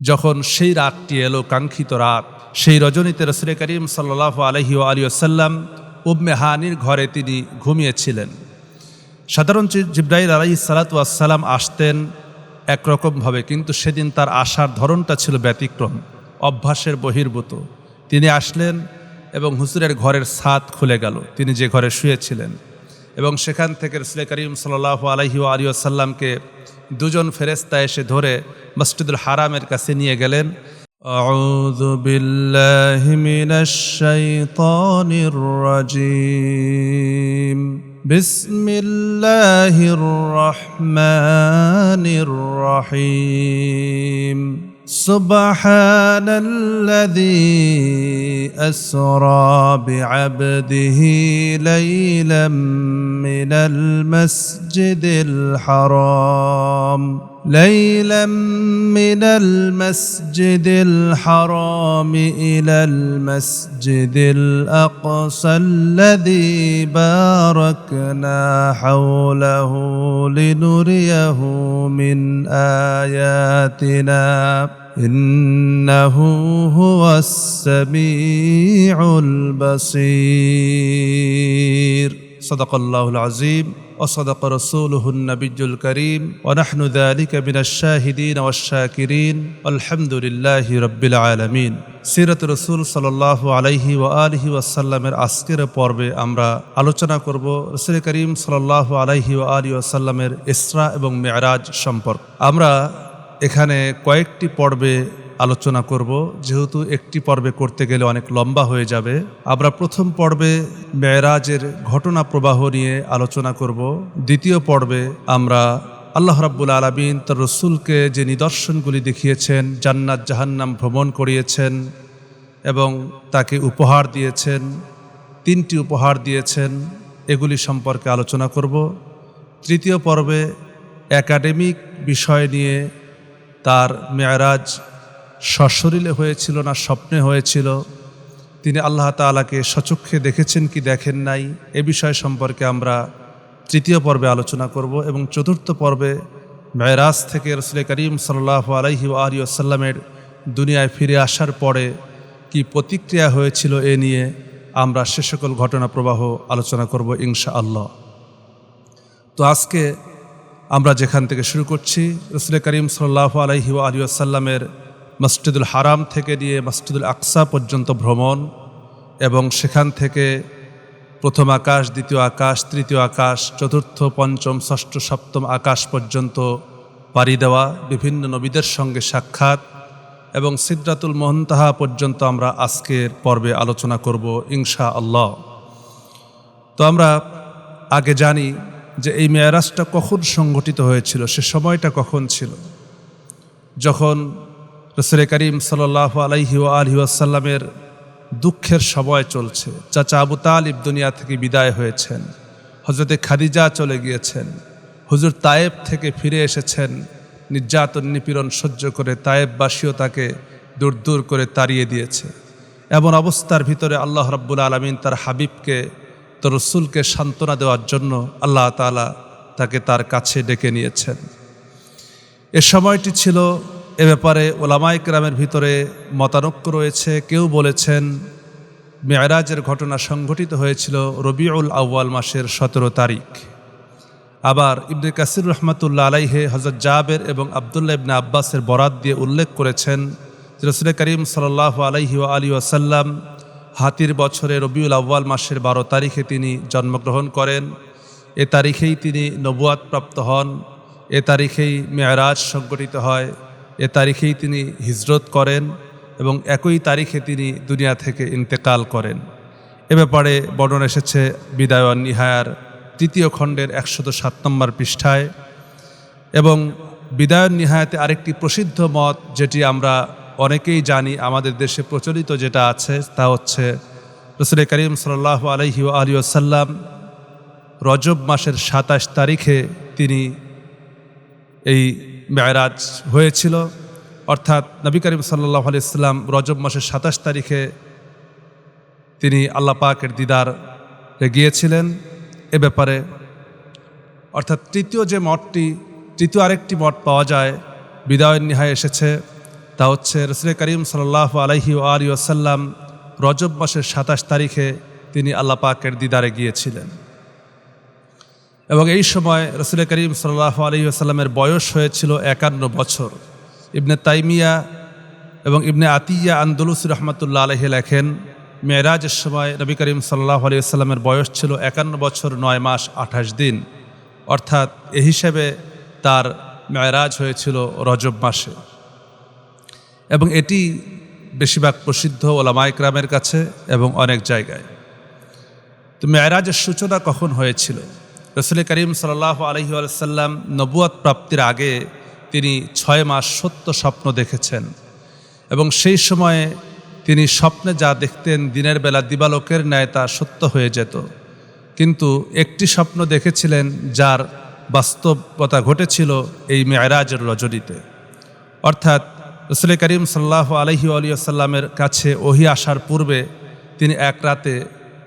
যখন সেই রাতটি এলো, কাঙ্ক্ষিত রাত, সেই রজনীতে রাসূল করিম সাল্লাল্লাহু আলাইহি ওয়াসাল্লাম উম্মে হানির ঘরে তিনি ঘুমিয়েছিলেন। সাধারণত জিবরাইল আলাইহিস সালাতু ওয়াস সালাম আসতেন একরকমভাবে, কিন্তু সেদিন তার আসার ধরনটা ছিল ব্যতিক্রম, অভ্যাসের বহির্ভূত। তিনি আসলেন এবং হুজুরের ঘরের ছাদ খুলে গেল, তিনি যে ঘরে শুয়েছিলেন, এবং সেখান থেকে রাসূল করিম সাল্লাল্লাহু আলাইহি ওয়াসাল্লামকে দুজন ফেরেশতা এসে ধরে মসজিদুল হারামের কাছে নিয়ে গেলেন। আউযু বিল্লাহি মিনাশ শাইতানির রাজীম, বিসমিল্লাহির রহমানির রহিম। সুবহানাল্লাযী আসরা বিআবদিহি লাইলাম মিনাল মাসজিদিল হারাম ليلا من المسجد الحرام إلى المسجد الأقصى الذي باركنا حوله لنريه من آياتنا إنه هو السميع البصير صدق الله العظيم وصدق رسوله النبي الكريم ونحن ذلك من الشاهدين والشاكرين والحمد لله رب العالمين। সিরাত রাসূল সাল্লাল্লাহু আলাইহি ওয়াসাল্লামের আজকের পর্বে আমরা আলোচনা করব রাসূল করিম সাল্লাল্লাহু আলাইহি ওয়াসাল্লামের ইসরা এবং মেরাজ সম্পর্কে। আমরা এখানে কয়েকটি পর্বে আলোচনা করব, যেহেতু একটি পর্বে করতে গেলে অনেক লম্বা হয়ে যাবে। আমরা প্রথম পর্বে মেরাজের ঘটনা প্রবাহ নিয়ে আলোচনা করব। দ্বিতীয় পর্বে আমরা আল্লাহ রাব্বুল আলামিন তার রসুলকে যে নিদর্শনগুলি দেখিয়েছেন, জান্নাত জাহান্নাম ভ্রমণ করিয়েছেন এবং তাকে উপহার দিয়েছেন, 3টি উপহার দিয়েছেন, এগুলি সম্পর্কে আলোচনা করব। তৃতীয় পর্বে একাডেমিক বিষয় নিয়ে, তার মেরাজ সশরীরে হয়েছিল না স্বপ্নে হয়েছিল, তিনি আল্লাহ তাআলাকে সচক্ষে দেখেছেন কি দেখেন নাই, এ বিষয় সম্পর্কে আমরা তৃতীয় পর্বে আলোচনা করব। এবং চতুর্থ পর্বে মেরাজ থেকে রাসূল করিম সাল্লাল্লাহু আলাইহি ওয়াসাল্লামের দুনিয়ায় ফিরে আসার পরে কি প্রতিক্রিয়া হয়েছিল, এ নিয়ে আমরা সে সকল ঘটনা প্রবাহ আলোচনা করব ইনশাআল্লাহ। তো আজকে আমরা যেখান থেকে শুরু করছি, রাসূল করিম সাল্লাল্লাহু আলাইহি ওয়াসাল্লামের মসজিদুল হারাম থেকে নিয়ে মসজিদুল আকসা পর্যন্ত ভ্রমণ, এবং সেখান থেকে প্রথম আকাশ, দ্বিতীয় আকাশ, তৃতীয় আকাশ, চতুর্থ, পঞ্চম, ষষ্ঠ, সপ্তম আকাশ পর্যন্ত পাড়ি দেওয়া, বিভিন্ন নবীদের সঙ্গে সাক্ষাৎ এবং সিদরাতুল মুনতাহা পর্যন্ত আমরা আজকের পর্বে আলোচনা করব ইনশাআল্লাহ। তো আমরা আগে জানি যে এই মেরাজটা কখন সংঘটিত হয়েছিল, সে সময়টা কখন ছিল, যখন রাসূল করিম সাল্লাল্লাহু আলাইহি ওয়াসাল্লামের দুঃখের সময় চলছে। চাচা আবু তালিব দুনিয়া থেকে বিদায় হয়েছেন, হযরতে খাদিজা চলে গিয়েছেন, হুজুর তায়েব থেকে ফিরে এসেছেন, নির্যাতন নিপীড়ন সহ্য করে তায়েববাসীও তাকে দূর দূর করে তাড়িয়ে দিয়েছে। এমন অবস্থার ভিতরে আল্লাহ রাব্বুল আলামিন তার হাবিবকে, তার রসুলকে সান্ত্বনা দেওয়ার জন্য আল্লাহ তাআলা তাকে তার কাছে ডেকে নিয়েছেন। এ সময়টি ছিল, এ ব্যাপারে ওলামায়ে কেরামের ভিতরে মতানৈক্য রয়েছে। কেউ বলেছেন মেরাজের ঘটনা সংঘটিত হয়েছিল রবিউল আউয়াল মাসের 17 তারিখ। আবার ইবনে কাসির রহমাতুল্লাহ আলাইহি হযরত জাবের এবং আব্দুল্লাহ ইবনে আব্বাসের বরাত দিয়ে উল্লেখ করেছেন যে রাসূল করিম সাল্লাল্লাহু আলাইহি ওয়াসাল্লাম হাতির বছরে রবিউল আউয়াল মাসের 12 তারিখে তিনি জন্মগ্রহণ করেন। এ তারিখেই তিনি নবুয়াত প্রাপ্ত হন, এ তারিখেই মেরাজ সংঘটিত হয়, এ তারিখেই তিনি হিজরত করেন এবং একই তারিখে তিনি দুনিয়া থেকে ইন্তেকাল করেন। এ ব্যাপারে বর্ণনা এসেছে বিদায় ওয়ান নিহায়ার 3য় খণ্ডের 107 নম্বর পৃষ্ঠায়। এবং বিদায় ওয়ান নিহায়াতে আরেকটি প্রসিদ্ধ মত, যেটি আমরা অনেকেই জানি, আমাদের দেশে প্রচলিত যেটা আছে, তা হচ্ছে রাসূল করিম সাল্লাল্লাহু আলাইহি ওয়াসাল্লাম রজব মাসের 27 তারিখে তিনি এই মেরাজ হয়েছিল। অর্থাৎ নবী করিম সাল্লাল্লাহু আলাইহি ওয়াসাল্লাম রজব মাসের 27 তারিখে তিনি আল্লাহ পাকের দিদারে গিয়েছিলেন। এ ব্যাপারে অর্থাৎ তৃতীয় আরেকটি মত পাওয়া যায়, বিদায় নিহায় এসেছে, তা হচ্ছে রাসূল করিম সাল্লাল্লাহু আলাইহি ওয়াসাল্লাম রজব মাসের 27 তারিখে তিনি আল্লাহ পাকের দিদারে গিয়েছিলেন এবং এই সময় রাসূল করিম সাল্লাল্লাহু আলাইহি ওয়াসাল্লামের বয়স হয়েছিল 51 বছর। ইবনে তাইমিয়া এবং ইবনে আতিয়া আন্দলুসি রহমাতুল্লাহ আলাইহি লেখেন, মেরাজের সময় নবী করিম সাল্লাল্লাহু আলাইহি ওয়াসাল্লামের বয়স ছিল 51 বছর 9 মাস 28 দিন, অর্থাৎ এই হিসেবে তার মেরাজ হয়েছিল রজব মাসে। এবং এটি বেশিরভাগ প্রসিদ্ধ ওলামায়ে কেরামের কাছে এবং অনেক জায়গায়। তো মেরাজের সূচনা কখন হয়েছিল? রাসূল করিম সাল্লাল্লাহু আলাইহি ওয়াসাল্লাম নবুয়ত প্রাপ্তির আগে তিনি 6 মাস সত্য স্বপ্ন দেখেছেন এবং সেই সময়ে তিনি স্বপ্নে যা দেখতেন দিনের বেলা দিবালোকের ন্যায় তা সত্য হয়ে যেত। কিন্তু একটি স্বপ্ন দেখেছিলেন যার বাস্তবতা ঘটেছিল এই মেরাজের রজনীতে, অর্থাৎ রাসূল করিম সাল্লাল্লাহু আলাইহি ওয়াসাল্লামের কাছে ওহী আসার পূর্বে তিনি এক রাতে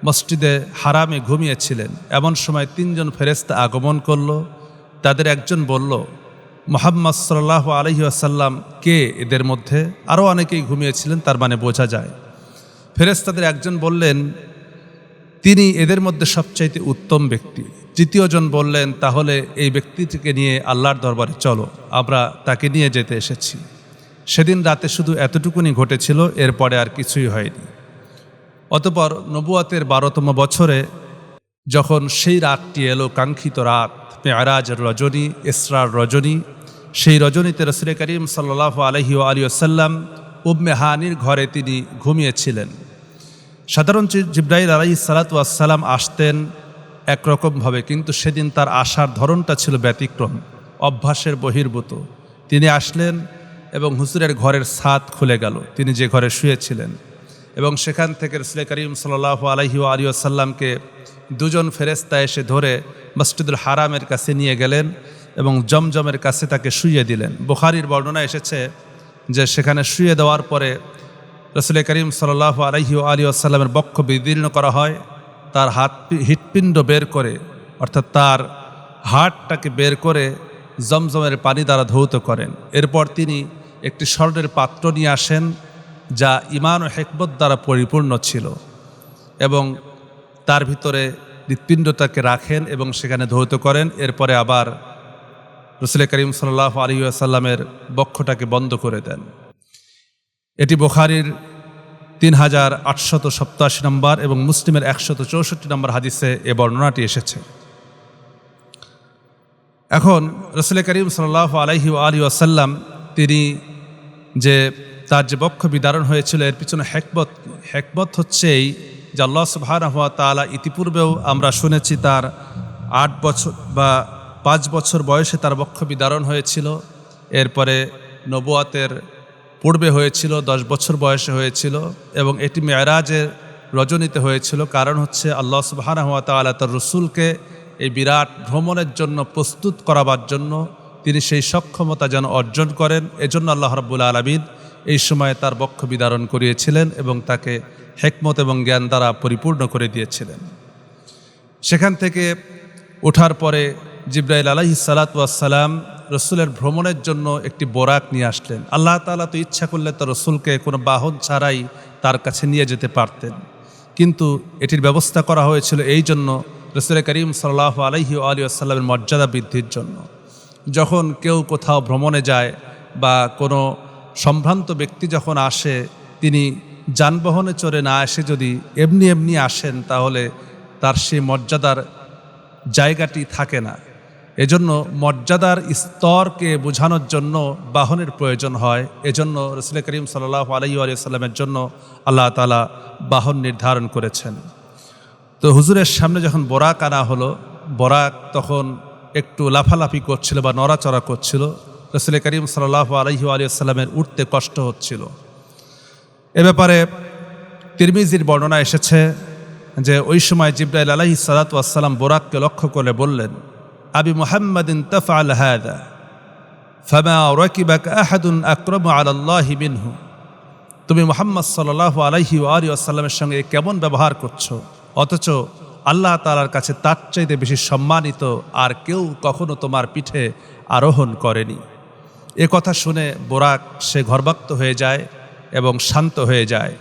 মসজিদে হারামে ঘুমিয়েছিলেন। এমন সময় 3 জন ফেরেশতা আগমন করল। তাদের একজন বলল, মুহাম্মদ সাল্লাল্লাহু আলাইহি ওয়াসাল্লাম কে এদের মধ্যে? আরও অনেকেই ঘুমিয়েছিলেন, তার মানে বোঝা যায়। ফেরেশতাদের একজন বললেন, তিনি এদের মধ্যে সবচাইতে উত্তম ব্যক্তি। তৃতীয়জন বললেন, তাহলে এই ব্যক্তিটিকে নিয়ে আল্লাহর দরবারে চলো, আমরা তাকে নিয়ে যেতে এসেছি। সেদিন রাতে শুধু এতটুকুনি ঘটেছিল, এরপরে আর কিছুই হয়নি। অতঃপর নবুয়তের 12তম বছরে যখন সেই রাতটি এলো, কাঙ্ক্ষিত রাত, মেরাজের রজনী, ইসরার রজনী, সেই রজনীতে রাসূল করিম সাল্লাল্লাহু আলাইহি ওয়াসাল্লাম উম্মে হানির ঘরে তিনি ঘুমিয়েছিলেন। সাধারণ জিবরাইল আলাইহিস সালাতু ওয়াস সালাম আসতেন একরকমভাবে, কিন্তু সেদিন তার আসার ধরনটা ছিল ব্যতিক্রম, অভ্যাসের বহির্ভূত। তিনি আসলেন এবং হুজুরের ঘরের ছাদ খুলে গেল, তিনি যে ঘরে শুয়েছিলেন, এবং সেখান থেকে রাসূল করিম সাল্লাল্লাহু আলাইহি ওয়াসাল্লামকে 2 জন ফেরেশতা এসে ধরে মসজিদুল হারামের কাছে নিয়ে গেলেন এবং জমজমের কাছে তাকে শুইয়ে দিলেন। বুখারীর বর্ণনা এসেছে যে সেখানে শুইয়ে দেওয়ার পরে রাসূল করিম সাল্লাল্লাহু আলাইহি ওয়াসাল্লামের বক্ষ বিদীর্ণ করা হয়, তার হৃৎপিণ্ড বের করে, অর্থাৎ তার হাড়টাকে বের করে জমজমের পানি দ্বারা ধৌত করেন। এরপর তিনি একটি স্বর্ণের পাত্র নিয়ে আসেন যা ঈমান ও হিকমত দ্বারা পরিপূর্ণ ছিল এবং তার ভিতরে হৃৎপিণ্ডটাকে রাখেন এবং সেখানে ধৌত করেন। এরপরে আবার রাসূল করিম সাল্লাল্লাহু আলাইহি ওয়াসাল্লামের বক্ষটাকে বন্ধ করে দেন। এটি বুখারীর 3887 নম্বর এবং মুসলিমের 164 নম্বর হাদিসে এ বর্ণনাটি এসেছে। এখন রাসূল করিম সাল্লাল্লাহু আলাইহি ওয়াসাল্লাম তিনি যে তার যে বক্ষ বিদারণ হয়েছিল, এর পিছনে হেকমত হচ্ছে এই যে আল্লাহ সুবহানাহু ওয়া তাআলা ইতিপূর্বেও আমরা শুনেছি তার 8 বছর বা 5 বছর বয়সে তার বক্ষ বিদারণ হয়েছিল, এরপরে নবুয়তের পূর্বে হয়েছিল, 10 বছর বয়সে হয়েছিল এবং এটি মেরাজের রজনীতে হয়েছিল। কারণ হচ্ছে আল্লাহ সুবহানাহু ওয়া তাআলা তার রাসূলকে এই বিরাট ভ্রমণের জন্য প্রস্তুত করাবার জন্য তিনি সেই সক্ষমতা যেন অর্জন করেন, এজন্য আল্লাহ রাব্বুল আলামিন এই সময়ে তার বক্ষ বিদারণ করিয়েছিলেন এবং তাকে হিকমত এবং জ্ঞান দ্বারা পরিপূর্ণ করে দিয়েছিলেন। সেখান থেকে ওঠার পরে জিবরাইল আলাইহিস সালাতু ওয়াস সালাম রসুলের ভ্রমণের জন্য একটি বোরাক নিয়ে আসলেন। আল্লাহ তাআলা তো ইচ্ছা করলে তার রসুলকে কোনো বাহন ছাড়াই তার কাছে নিয়ে যেতে পারতেন, কিন্তু এটির ব্যবস্থা করা হয়েছিল এই জন্য রাসূল করিম সাল্লাল্লাহু আলাইহি ওয়াসাল্লামের মর্যাদা বৃদ্ধির জন্য। যখন কেউ কোথাও ভ্রমণে যায় বা কোনো সম্ভ্রান্ত ব্যক্তি যখন আসে, তিনি যানবাহনে চড়ে না এসে যদি এমনি এমনি আসেন, তাহলে তার সেই মর্যাদার জায়গাটি থাকে না। এজন্য মর্যাদার স্তরকে বোঝানোর জন্য বাহনের প্রয়োজন হয়। এজন্য রাসূল করিম সাল্লাল্লাহু আলাইহি ওয়াসাল্লামের জন্য আল্লাহ তাআলা বাহন নির্ধারণ করেছেন। তো হুজুরের সামনে যখন বোরাক আনা হলো, বোরাক তখন একটু লাফালাফি করছিল বা নড়াচড়া করছিল। রাসূল করিম সাল্লাল্লাহু আলাইহি ওয়াসাল্লামের উঠতে কষ্ট হচ্ছিল। এ ব্যাপারে তিরমিজির বর্ণনা এসেছে যে ওই সময় জিবরাইল আলাইহিস সালাতু ওয়াস সালাম বোরাককে লক্ষ্য করে বললেন, আবি মুহাম্মাদিন তাফআল হাযা ফামা রাকিবাকা আহাদুন আকরামু আলা আল্লাহি মিনহু। তুমি মুহাম্মদ সাল্লাল্লাহু আলাইহি ওয়াসাল্লামের সঙ্গে কেমন ব্যবহার করছো, অথচ আল্লাহ তাআলার কাছে তার চাইতে বেশি সম্মানিত আর কেউ কখনো তোমার পিঠে আরোহণ করেনি। এ কথা শুনে বোরাক সে ঘরবাক্ত হয়ে যায় এবং শান্ত হয়ে যায়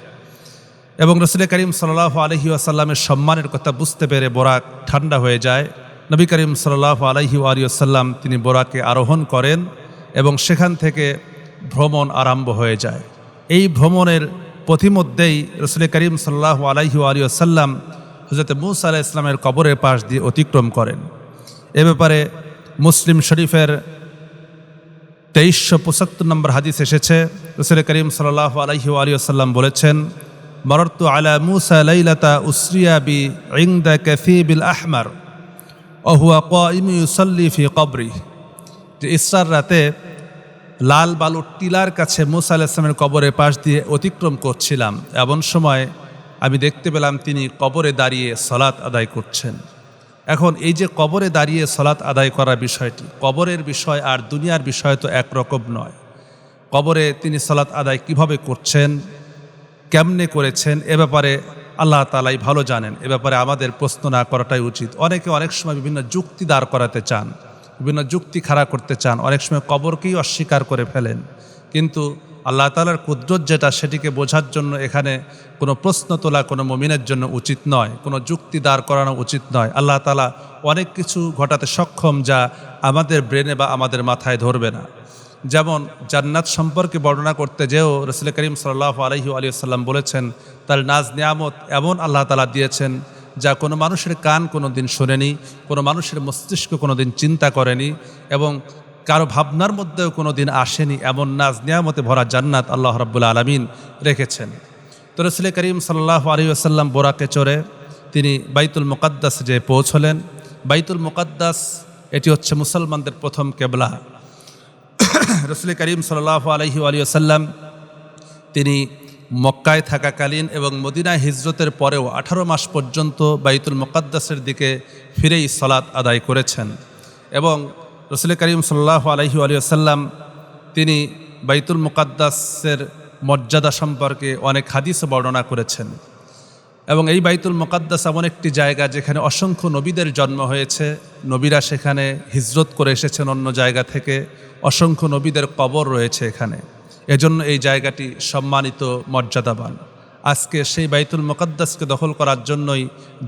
এবং রাসূল করিম সাল্লাল্লাহু আলাইহি ওয়াসাল্লামের সম্মানের কথা বুঝতে পেরে বোরাক ঠান্ডা হয়ে যায়। নবী করিম সাল্লাল্লাহু আলাইহি ওয়াসাল্লাম তিনি বোরাকে আরোহণ করেন এবং সেখান থেকে ভ্রমণ আরম্ভ হয়ে যায়। এই ভ্রমণের পথিমধ্যেই রাসূল করিম সাল্লাল্লাহু আলাইহি ওয়াসাল্লাম হযরত মূসা আলাইহিস সালামের কবরের পাশ দিয়ে অতিক্রম করেন। এ ব্যাপারে মুসলিম শরীফের 2375 নম্বর হাদিস এসেছে। রাসূল করিম সাল্লাল্লাহু আলাইহি ওয়াসাল্লাম বলেছেন, মারারতু আলা মূসা লাইলাতা উসরিয়া বি ইনদা কাসীবিল আহমার ওয়া হুয়া কাইম ইউসাল্লি ফি কবরিহি, যে ইসরার রাতে লাল বালুর টিলার কাছে মূসা আলাইহিস সালামের কবরের পাশ দিয়ে অতিক্রম করছিলাম, এমন সময় আমি দেখতে পেলাম তিনি কবরে দাঁড়িয়ে সালাত আদায় করছেন। এখন এই যে কবরে দাঁড়িয়ে সালাত আদায় করার বিষয়টি, কবরের বিষয় আর দুনিয়ার বিষয় তো একরকম নয়। কবরে তিনি সালাত আদায় কিভাবে করছেন, কেমনে করেছেন, এ ব্যাপারে আল্লাহ তাআলাই ভালো জানেন। এ ব্যাপারে আমাদের প্রশ্ন না করাটাই উচিত। অনেকে অনেক সময় বিভিন্ন যুক্তি দাঁড় করাতে চান, বিভিন্ন যুক্তি খাড়া করতে চান, অনেক সময় কবরকেই অস্বীকার করে ফেলেন। কিন্তু আল্লাহ তাআলার কুদরত যেটা, সেটিকে বোঝার জন্য এখানে কোনো প্রশ্ন তোলা কোনো মুমিনের জন্য উচিত নয়, কোনো যুক্তি দাঁড় করানো উচিত নয়। আল্লাহ তাআলা অনেক কিছু ঘটাতে সক্ষম যা আমাদের ব্রেনে বা আমাদের মাথায় ধরবে না। যেমন জান্নাত সম্পর্কে বর্ণনা করতে যেও রাসূল করিম সাল্লাল্লাহু আলাইহি ওয়াসাল্লাম বলেছেন, তার নাজ নিয়ামত এমন আল্লাহ তাআলা দিয়েছেন যা কোনো মানুষের কান কোনো দিন শোনেনি, কোনো মানুষের মস্তিষ্ক কোনো দিন চিন্তা করেনি এবং কারো ভাবনার মধ্যেও কোনো দিন আসেনি। এমন নাজ নিয়ামতে ভরা জান্নাত আল্লাহ রাব্বুল আলামিন রেখেছেন। তো রাসূল করিম সাল্লাল্লাহু আলাইহি ওয়াসাল্লাম বোরাকে চড়ে তিনি বাইতুল মুকাদ্দাস যে পৌঁছলেন। বাইতুল মুকাদ্দাস এটি হচ্ছে মুসলমানদের প্রথম কেবলা। রাসূল করিম সাল্লাল্লাহু আলাইহি ওয়াসাল্লাম তিনি মক্কায় থাকাকালীন এবং মদিনায় হিজরতের পরেও 18 মাস পর্যন্ত বাইতুল মুকাদ্দাসের দিকে ফিরেই সালাত আদায় করেছেন এবং রাসূল করিম সাল্লাল্লাহু আলাইহি ওয়াসাল্লাম তিনি বাইতুল মুকাদ্দাসের মর্যাদা সম্পর্কে অনেক হাদিস বর্ণনা করেছেন এবং এই বাইতুল মুকাদ্দাস এমন একটি জায়গা যেখানে অসংখ্য নবীদের জন্ম হয়েছে। নবীরা সেখানে হিজরত করে এসেছেন অন্য জায়গা থেকে, অসংখ্য নবীদের কবর রয়েছে এখানে, এজন্য এই জায়গাটি সম্মানিত, মর্যাদাবান। আজকে সেই বাইতুল মুকাদ্দাসকে দখল করার জন্যই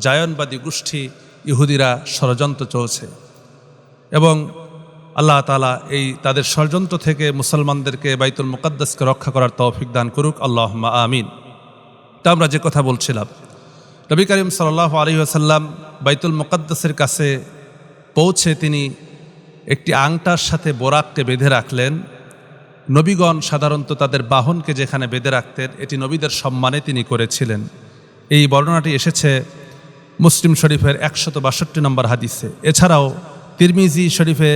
জায়নবাদী গোষ্ঠী ইহুদিরা ষড়যন্ত্র চলছে এবং আল্লাহ তাআলা এই তাদের ষড়যন্ত্র থেকে মুসলমানদেরকে বাইতুল মুকাদ্দাসকে রক্ষা করার তৌফিক দান করুক, আল্লাহুম্মা আমিন। তা আমরা যে কথা বলছিলাম, নবী করিম সাল্লাল্লাহু আলাইহি ওয়াসাল্লাম বাইতুল মুকাদ্দাসের কাছে পৌঁছে তিনি একটি আংটার সাথে বোরাককে বেঁধে রাখলেন। নবীগণ সাধারণত তাদের বাহনকে যেখানে বেঁধে রাখতেন, এটি নবীদের সম্মানে তিনি করেছিলেন। এই বর্ণনাটি এসেছে মুসলিম শরীফের 162 নম্বর হাদিসে। এছাড়াও তিরমিজি শরীফে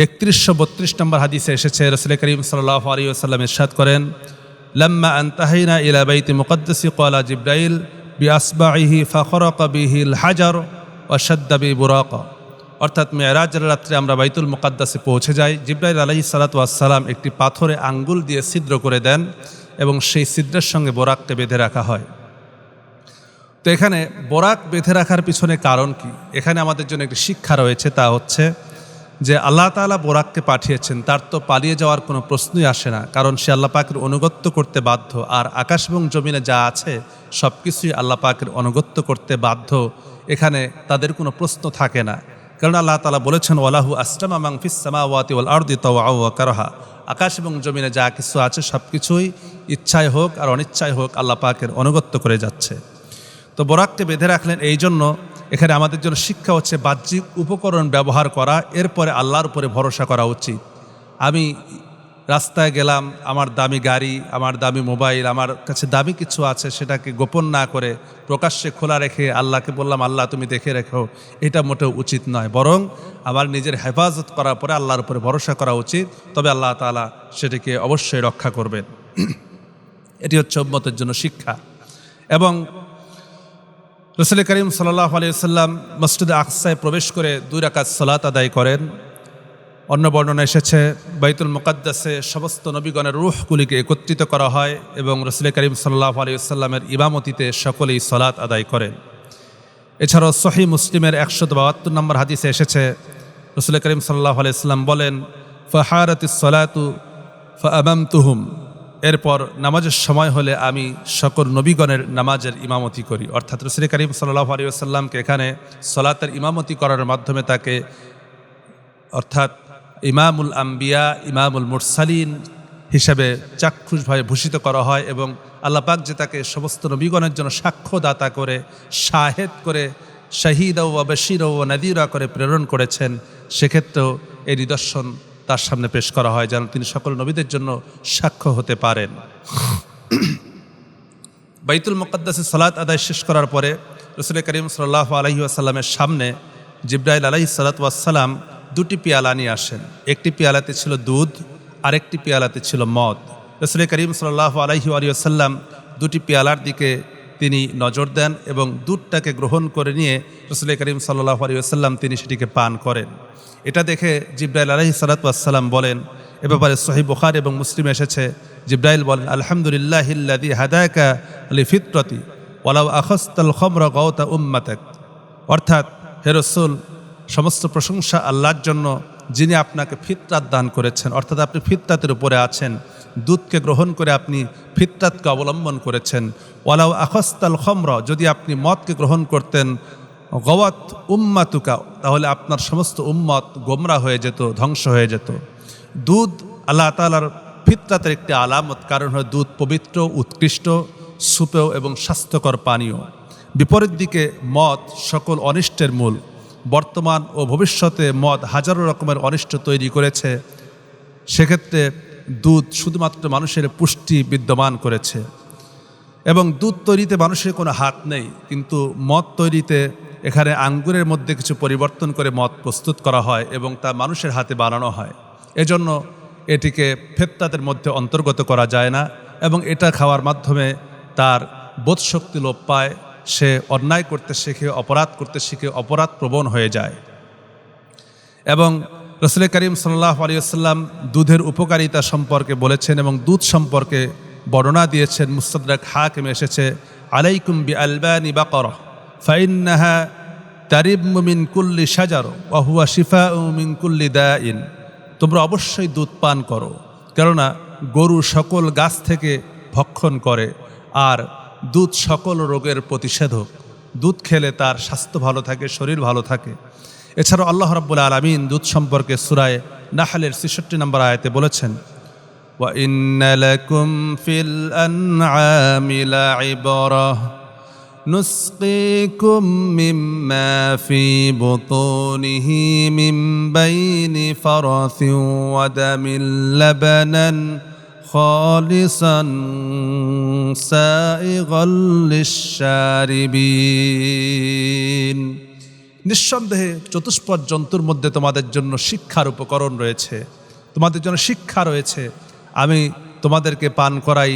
3132 নম্বর হাদিসে এসেছে। রাসূল করিম সাল্লাল্লাহু আলাইহি ওয়াসাল্লাম ইরশাদ করেন, লাম্মা আনতাহাইনা ইলা বাইতি মুকাদ্দাসি ক্বালা জিবরাইল বিআসবাইহি ফাখরাকা বিহিল হাজার ওয়া শাদ্দা বি বুরাকা। অর্থাৎ মেরাজের রাত্রে আমরা বাইতুল মুকাদ্দাসে পৌঁছে যাই। জিবরাইল আলাইহিস সালাতু ওয়াস সালাম একটি পাথরে আঙ্গুল দিয়ে ছিদ্র করে দেন এবং সেই ছিদ্রের সঙ্গে বোরাককে বেঁধে রাখা হয়। তো এখানে বোরাক বেঁধে রাখার পিছনে কারণ কি? এখানে আমাদের জন্য একটি শিক্ষা রয়েছে, তা হচ্ছে যে আল্লাহ তাআলা বোরাককে পাঠিয়েছেন, তার তো পালিয়ে যাওয়ার কোনো প্রশ্নই আসে না, কারণ সে আল্লাহ পাকের অনুগত্য করতে বাধ্য। আর আকাশ এবং জমিনে যা আছে সব কিছুই আল্লাহ পাকের অনুগত্য করতে বাধ্য, এখানে তাদের কোনো প্রশ্ন থাকে না। কারণ আল্লাহ তাআলা বলেছেন, ওয়ালাহু আসলামা মান ফিস সামাওয়াতি ওয়াল আরদি তাওআন ওয়া কারহা। আকাশ এবং জমিনে যা কিছু আছে সব কিছুই ইচ্ছায় হোক আর অনিচ্ছায় হোক আল্লাহ পাকের অনুগত্য করে যাচ্ছে। তো বোরাককে বেঁধে রাখলেন। এই জন্য এখানে আমাদের জন্য শিক্ষা হচ্ছে বাহ্যিক উপকরণ ব্যবহার করা, এরপরে আল্লাহর উপরে ভরসা করা উচিত। আমি রাস্তায় গেলাম, আমার দামি গাড়ি, আমার দামি মোবাইল, আমার কাছে দামি কিছু আছে, সেটাকে গোপন না করে প্রকাশ্যে খোলা রেখে আল্লাহকে বললাম আল্লাহ তুমি দেখে রেখো, এটা মোটেও উচিত নয়। বরং আমার নিজের হেফাজত করার পরে আল্লাহর উপরে ভরসা করা উচিত, তবে আল্লাহ তাআলা সেটিকে অবশ্যই রক্ষা করবেন। এটি হচ্ছে উম্মতের জন্য শিক্ষা। এবং রাসূল করিম সাল্লাল্লাহু আলাইহি ওয়াসাল্লাম মসজিদে আকসায় প্রবেশ করে 2 রাকাত সালাত আদায় করেন। অন্য বর্ণনা এসেছে বাইতুল মুকাদ্দাসে সমস্ত নবীগণের রূহগুলিকে একত্রিত করা হয় এবং রাসূল করিম সাল্লাল্লাহু আলাইহি ওয়াসাল্লামের ইমামতিতে সকলেই সালাত আদায় করেন। এছাড়াও সহিহ মুসলিমের 172 নম্বর হাদিসে এসেছে রাসূল করিম সাল্লাল্লাহু আলাইহি ওয়াসাল্লাম বলেন, ফাহারাতিস সালাতু ফাআমামতুহুম, এরপর নামাজের সময় হলে আমি সকল নবীগণের নামাজের ইমামতি করি। অর্থাৎ রাসূল করিম সাল্লাল্লাহু আলাইহি ওয়াসাল্লামকে এখানে সালাতের ইমামতি করার মাধ্যমে তাকে অর্থাৎ ইমামুল আম্বিয়া ইমামুল মুরসালিন হিসেবে চাক্ষুষভাবে ভূষিত করা হয় এবং আল্লাহ পাক যে তাকে সমস্ত নবীগণের জন্য সাক্ষ্যদাতা করে, শাহেদ করে, শাহিদা ওয়া বাশীরা ওয়া নাযীরা করে প্রেরণ করেছেন, সেক্ষেত্রেও এই নিদর্শন তার সামনে পেশ করা হয় যেন তিনি সকল নবীদের জন্য সাক্ষ্য হতে পারেন। বাইতুল মুকাদ্দাসে সালাত আদায় শেষ করার পরে রাসূল করিম সাল্লাল্লাহু আলাইহি ওয়াসাল্লামের সামনে জিবরাইল আলাইহিস সালাতু ওয়াস সালাম দুটি পেয়ালা নিয়ে আসেন। একটি পেয়ালাতে ছিল দুধ, আরেকটি পেয়ালাতে ছিল মদ। রাসূল করিম সাল্লাল্লাহু আলাইহি ওয়াসাল্লাম দুটি পেয়ালার দিকে তিনি নজর দেন এবং দুধটাকে গ্রহণ করে নিয়ে রাসূল করিম সাল্লাল্লাহু আলাইহি ওয়াসাল্লাম তিনি সেটিকে পান করেন। এটা দেখে জিবরাইল আলাইহিস সালাতু ওয়াস সালাম বলেন, এ ব্যাপারে সহিহ বুখারী এবং মুসলিম এসেছে, জিবরাইল বলেন, আলহামদুলিল্লাহিল্লাযী হাদাকা লিফিতরাতি ওয়ালাউ আখাসতাল খামরা গাওতা উম্মাতাক। অর্থাৎ হে রাসূল, সমস্ত প্রশংসা আল্লাহর জন্য যিনি আপনাকে ফিতরাত দান করেছেন, অর্থাৎ আপনি ফিতরাতের উপরে আছেন, দুধকে গ্রহণ করে আপনি ফিতরাতকে অবলম্বন করেছেন। ওয়ালাউ আখাসতাল খামরা, যদি আপনি মদকে গ্রহণ করতেন, গওয়াত উম্মাতুকা, তাহলে আপনার সমস্ত উম্মত গোমরা হয়ে যেত, ধ্বংস হয়ে যেত। দুধ আল্লাহ তাআলার ফিতরাতের একটি আলামত, কারণ হয় দুধ পবিত্র, উৎকৃষ্ট, সুপেয় এবং স্বাস্থ্যকর পানীয়। বিপরীত দিকে মদ সকল অনিষ্টের মূল। বর্তমান ও ভবিষ্যতে মদ হাজারো রকমের অনিষ্ট তৈরি করেছে, সেক্ষেত্রে দুধ শুধুমাত্র মানুষের পুষ্টি বিদ্যমান করেছে এবং দুধ তৈরিতে মানুষের কোনো হাত নেই, কিন্তু মদ তৈরিতে এখানে আঙ্গুরের মধ্যে কিছু পরিবর্তন করে মদ প্রস্তুত করা হয় এবং তা মানুষের হাতে বানানো হয়। এজন্য এটিকে ফিতরাতের মধ্যে অন্তর্গত করা যায় না এবং এটা খাওয়ার মাধ্যমে তার বোধশক্তি লোপ পায়, সে অন্যায় করতে শিখে, অপরাধ করতে শিখে, অপরাধ প্রবণ হয়ে যায়। এবং রাসূল করিম সাল্লাল্লাহু আলাইহি ওয়াসাল্লাম দুধের উপকারিতা সম্পর্কে বলেছেন এবং দুধ সম্পর্কে বর্ণনা দিয়েছেন। মুস্তাদরাক হাকিমে এসেছে, আলাইকুম বিআলবানি বাকারা ফাইন্নাহা তারিবু মিন কুল্লি শাজার ওয়া হুয়া শিফাউ মিন কুল্লি দাইন। তোমরা অবশ্যই দুধ পান করো, কেননা গরু সকল গাছ থেকে ভক্ষণ করে আর দুধ সকল রোগের প্রতিষেধক। দুধ খেলে তার স্বাস্থ্য ভালো থাকে, শরীর ভালো থাকে। এছাড়াও আল্লাহ রাব্বুল আলামিন দুধ সম্পর্কে সূরা নাহলের ৬৬ নম্বর আয়াতে বলেছেন, ওয়া ইন্না লাকুম ফিল আনআমি লাইবরাহ নুসকিকুম মিম্মা ফি বুতুনিহি মিন বাইনি ফারাসিন ওয়া দামিল লাবানান খালিসান সাইগাল লিশ-শারিবিন। নিঃসন্দেহে চতুষ্পদ জন্তুর মধ্যে তোমাদের জন্য শিক্ষার উপকরণ রয়েছে, তোমাদের জন্য শিক্ষা রয়েছে। আমি তোমাদেরকে পান করাই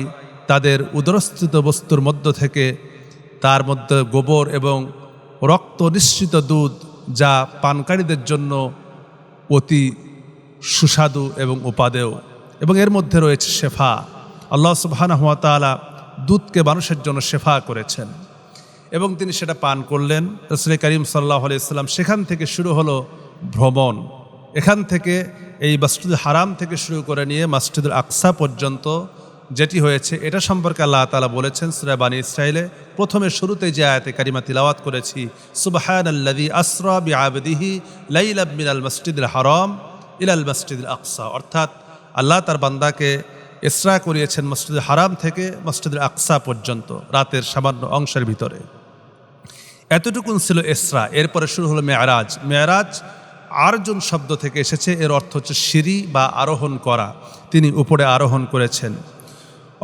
তাদের উদরস্থিত বস্তুর মধ্য থেকে, তার মধ্যে গোবর এবং রক্ত নিঃসৃত দুধ, যা পানকারীদের জন্য অতি সুস্বাদু এবং উপাদেয়, এবং এর মধ্যে রয়েছে শেফা। আল্লাহ সুবহানাহু ওয়া তাআলা দুধকে মানুষের জন্য শেফা করেছেন এবং তিনি সেটা পান করলেন। রাসূল করিম সাল্লাল্লাহু আলাইহি ওয়াসাল্লাম সেখান থেকে শুরু হলো ভ্রমণ। এখান থেকে এই মসজিদুল হারাম থেকে শুরু করে নিয়ে মসজিদুল আকসা পর্যন্ত যেটি হয়েছে, এটা সম্পর্কে আল্লাহ তাআলা বলেছেন সূরা বানী ইসরাঈলে প্রথমে শুরুতে যে আয়াতে কারিমা তিলাওয়াত করেছি, সুবহানাল্লাযী আসরা বিআবদিহি লাইলাম মিনাল মসজিদুল হারাম ইলাল মসজিদুল আকসা। অর্থাৎ আল্লাহ তার বান্দাকে ইসরা করিয়েছেন মসজিদুল হারাম থেকে মসজিদুল আকসা পর্যন্ত, রাতের সামান্য অংশের ভিতরে। এতটুকুন ছিল ইসরা। এরপরে শুরু হলো মেরাজ। মেরাজ আরজন শব্দ থেকে এসেছে, এর অর্থ হচ্ছে সিঁড়ি বা আরোহণ করা। তিনি উপরে আরোহণ করেছেন,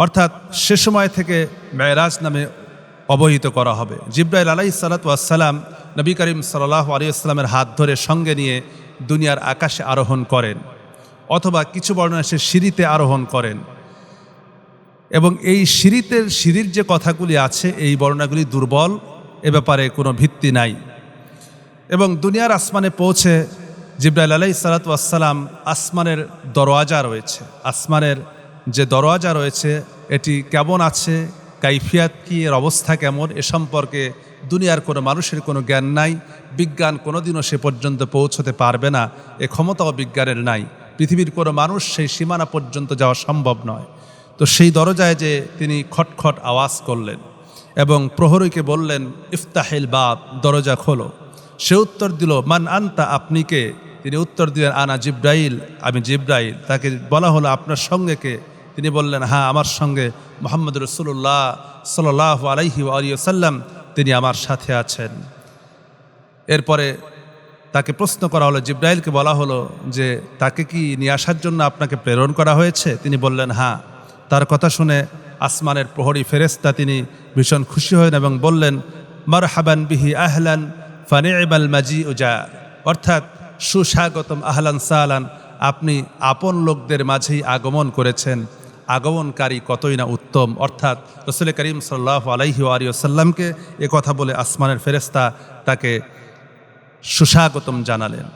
অর্থাৎ সে সময় থেকে মেরাজ নামে অবহিত করা হবে। জিবরাইল আলাইহিস সালাতু ওয়াস সালাম নবী করিম সাল্লাল্লাহু আলাইহি ওয়াসাল্লামের হাত ধরে সঙ্গে নিয়ে দুনিয়ার আকাশে আরোহণ করেন, অথবা কিছু বর্ণনা সে সিঁড়িতে আরোহণ করেন। এবং এই সিঁড়ির যে কথাগুলি আছে, এই বর্ণনাগুলি দুর্বল, এ ব্যাপারে কোনো ভিত্তি নাই। এবং দুনিয়ার আসমানে পৌঁছে জিবরাইল আলাইহিস সালাতু ওয়াস সালাম আসমানের দরওয়াজা রয়েছে, আসমানের যে দরওয়াজা রয়েছে এটি কেমন আছে, কাইফিয়াত কি, এর অবস্থা কেমন, এ সম্পর্কে দুনিয়ার কোনো মানুষের কোনো জ্ঞান নাই। বিজ্ঞান কোনোদিনও সে পর্যন্ত পৌঁছতে পারবে না, এ ক্ষমতাও বিজ্ঞানের নাই। পৃথিবীর কোনো মানুষ সেই সীমানা পর্যন্ত যাওয়া সম্ভব নয়। তো সেই দরজায় যে তিনি খটখট আওয়াজ করলেন এবং প্রহরীকে বললেন, ইফতাহিল বাব, দরজা খোলো। সে উত্তর দিল, মান আনতা, আপনি কে? তিনি উত্তর দিলেন, আনা জিব্রাইল, আমি জিব্রাইল। তাকে বলা হলো, আপনার সঙ্গে কে? তিনি বললেন, হ্যাঁ, আমার সঙ্গে মুহাম্মদ রাসূলুল্লাহ সাল্লাল্লাহু আলাইহি ওয়া সাল্লাম, তিনি আমার সাথে আছেন। এরপরে তাকে প্রশ্ন করা হলো, জিব্রাইলকে বলা হলো যে তাকে কি নিয়ে আসার জন্য আপনাকে প্রেরণ করা হয়েছে? তিনি বললেন, হ্যাঁ। তার কথা শুনে আসমানের প্রহরী ফেরেশতা তিনি ভীষণ খুশি হলেন এবং বললেন, মারহাবান বিহি আহলান ফানি'মাল মাজিউ জা, অর্থাৎ সুস্বাগতম, আহলান সাহলান, আপনি আপন লোকদের মাঝেই আগমন করেছেন, আগমনকারী কতই না উত্তম। অর্থাৎ রাসূল করিম সাল্লাল্লাহু আলাইহি ওয়া সাল্লামকে এ কথা বলে আসমানের ফেরেশতা তাকে সুস্বাগতম জানালেন।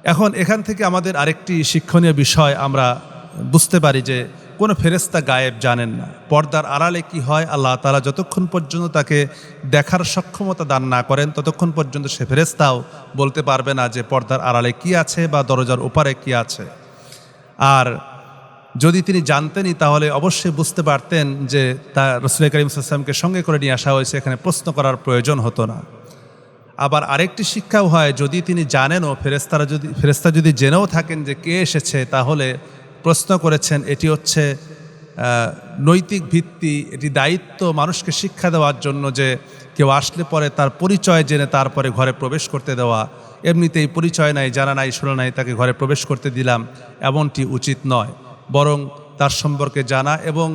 এখন এখান থেকে আমাদের আরেকটি শিক্ষণীয় বিষয় আমরা বুঝতে পারি যে কোনো ফেরেশতা গায়েব জানেন না। পর্দার আড়ালে কি হয়, আল্লাহ তাআলা যতক্ষণ পর্যন্ত তাকে দেখার সক্ষমতা দান না করেন ততক্ষণ পর্যন্ত সে ফেরেশতাও বলতে পারবে না যে পর্দার আড়ালে কি আছে বা দরজার ওপারে কি আছে। আর যদি তিনি জানতেনই তাহলে অবশ্যই বুঝতে পারতেন যে তা রাসূল করিম সাল্লাল্লাহু আলাইহি ওয়াসাল্লামকে সঙ্গে করে নিয়ে আসা হয়েছে, এখানে প্রশ্ন করার প্রয়োজন হতো না। আবার আরেকটি শিক্ষাও হয়, যদি তিনি জানেনও, ফেরেশতা যদি জেনেও থাকেন যে কে এসেছে, তাহলে প্রশ্ন করেছেন, এটি হচ্ছে নৈতিক ভিত্তি, এটি দায়িত্ব মানুষকে শিক্ষা দেওয়ার জন্য যে কেউ আসলে পরে তার পরিচয় জেনে তারপরে ঘরে প্রবেশ করতে দেওয়া। এমনিতেই পরিচয় নাই, জানা নাই, শোনা নাই, তাকে ঘরে প্রবেশ করতে দিলাম, এমনটি উচিত নয়। বরং তার সম্পর্কে জানা। এবং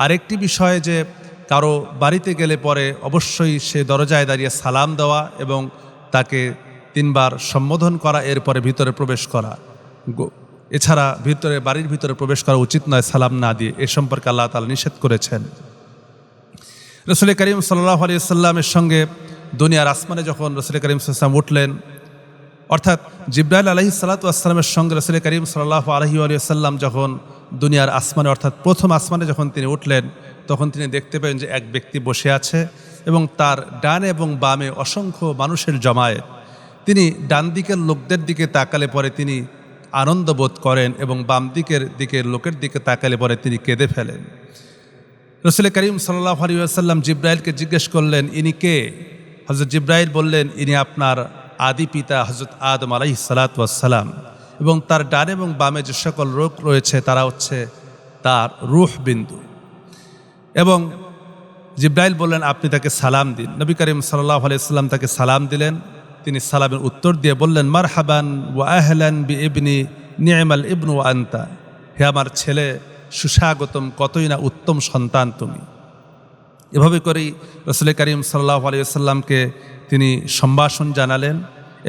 আরেকটি বিষয় যে কারো বাড়িতে গেলে পরে অবশ্যই সে দরজায় দাঁড়িয়ে সালাম দেওয়া এবং তাকে 3 বার সম্বোধন করা, এরপরে ভিতরে প্রবেশ করা। এছাড়া বাড়ির ভিতরে প্রবেশ করা উচিত নয় সালাম না দিয়ে। এ সম্পর্কে আল্লাহ তাআলা নিষেধ করেছেন। রাসূল করিম সাল্লাল্লাহু আলাইহি ওয়াসাল্লামের সঙ্গে দুনিয়ার আসমানে যখন রাসূল করিম সাল্লাল্লাহু আলাইহি ওয়াসাল্লাম উঠলেন, অর্থাৎ জিবরাইল আলাইহিস সালাতু ওয়াসসালামের সঙ্গে রাসূল করিম সাল্লাল্লাহু আলাইহি ওয়াসাল্লাম যখন দুনিয়ার আসমানে অর্থাৎ প্রথম আসমানে যখন তিনি উঠলেন, তখন তিনি দেখতে পেলেন যে এক ব্যক্তি বসে আছে এবং তার ডানে এবং বামে অসংখ্য মানুষের জমায়েত। তিনি ডান দিকের লোকদের দিকে তাকালে পরে তিনি আনন্দ বোধ করেন এবং বাম দিকের লোকের দিকে তাকালে পরে তিনি কেঁদে ফেলেন। রাসূল করিম সাল্লাল্লাহু আলাইহি ওয়াসাল্লাম জিবরাইলকে জিজ্ঞেস করলেন, ইনি কে? হযরত জিবরাইল বললেন, ইনি আপনার আদি পিতা হযরত আদম আলাইহিস সালাতু ওয়াসসালাম, এবং তার ডানে এবং বামে যে সকল লোক রয়েছে তারা হচ্ছে তার রূহ বিন্দু। এবং জিবরাইল বললেন, আপনি তাকে সালাম দিন। নবী করিম সাল্লাল্লাহু আলাইহি ওয়াসাল্লাম তাকে সালাম দিলেন। তিনি সালামের উত্তর দিয়ে বললেন, মারহাবান ওয়া আহলান বি ইবনি নি'মাল ইবনু ওয়া আনতা, হে আমার ছেলে, সুস্বাগতম, কতই না উত্তম সন্তান তুমি। এভাবে করেই রাসূল করিম সাল্লাল্লাহু আলাইহি ওয়াসাল্লামকে তিনি সম্ভাষণ জানালেন।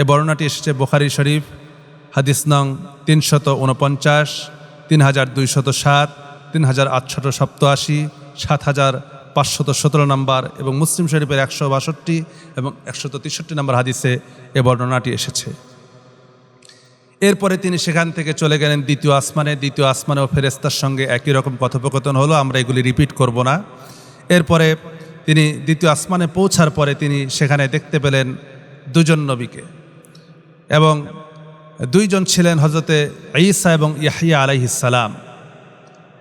এ বর্ণনাটি এসেছে বুখারী শরীফ হাদিস নং 349, 3207, 3887, 7517 নম্বর এবং মুসলিম শরীফের 162 এবং 163 নম্বর হাদিসে এ বর্ণনাটি এসেছে। এরপরে তিনি সেখান থেকে চলে গেলেন দ্বিতীয় আসমানে। দ্বিতীয় আসমানেও ফেরেশতার সঙ্গে একই রকম কথোপকথন হলো, আমরা এগুলি রিপিট করব না। এরপরে তিনি দ্বিতীয় আসমানে পৌঁছার পরে তিনি সেখানে দেখতে পেলেন 2 জন নবীকে, এবং 2 জন ছিলেন হযরতে ঈসা এবং ইয়াহইয়া আলাইহিস সালাম।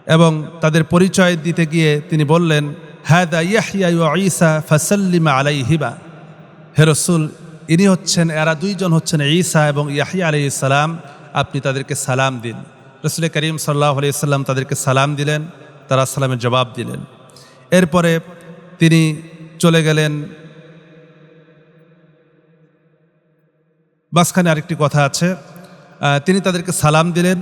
এবং তাদের পরিচয় দিতে গিয়ে তিনি বললেন, হাদা ইয়াহইয়া ওয়া ঈসা ফাসাল্লিম আলাইহিমা, হে রাসূল, ইনি হচ্ছেন, এরা 2 জন হচ্ছেন ঈসা এবং ইয়াহইয়া আলাইহিস সালাম, আপনি তাদেরকে সালাম দিন। রাসূল করিম সাল্লাল্লাহু আলাইহি ওয়াসাল্লাম তাদেরকে সালাম দিলেন, তারা সালামের জবাব দিলেন। এরপরে তিনি চলে গেলেন। মাঝখানে আরেকটি কথা আছে, তিনি তাদেরকে সালাম দিলেন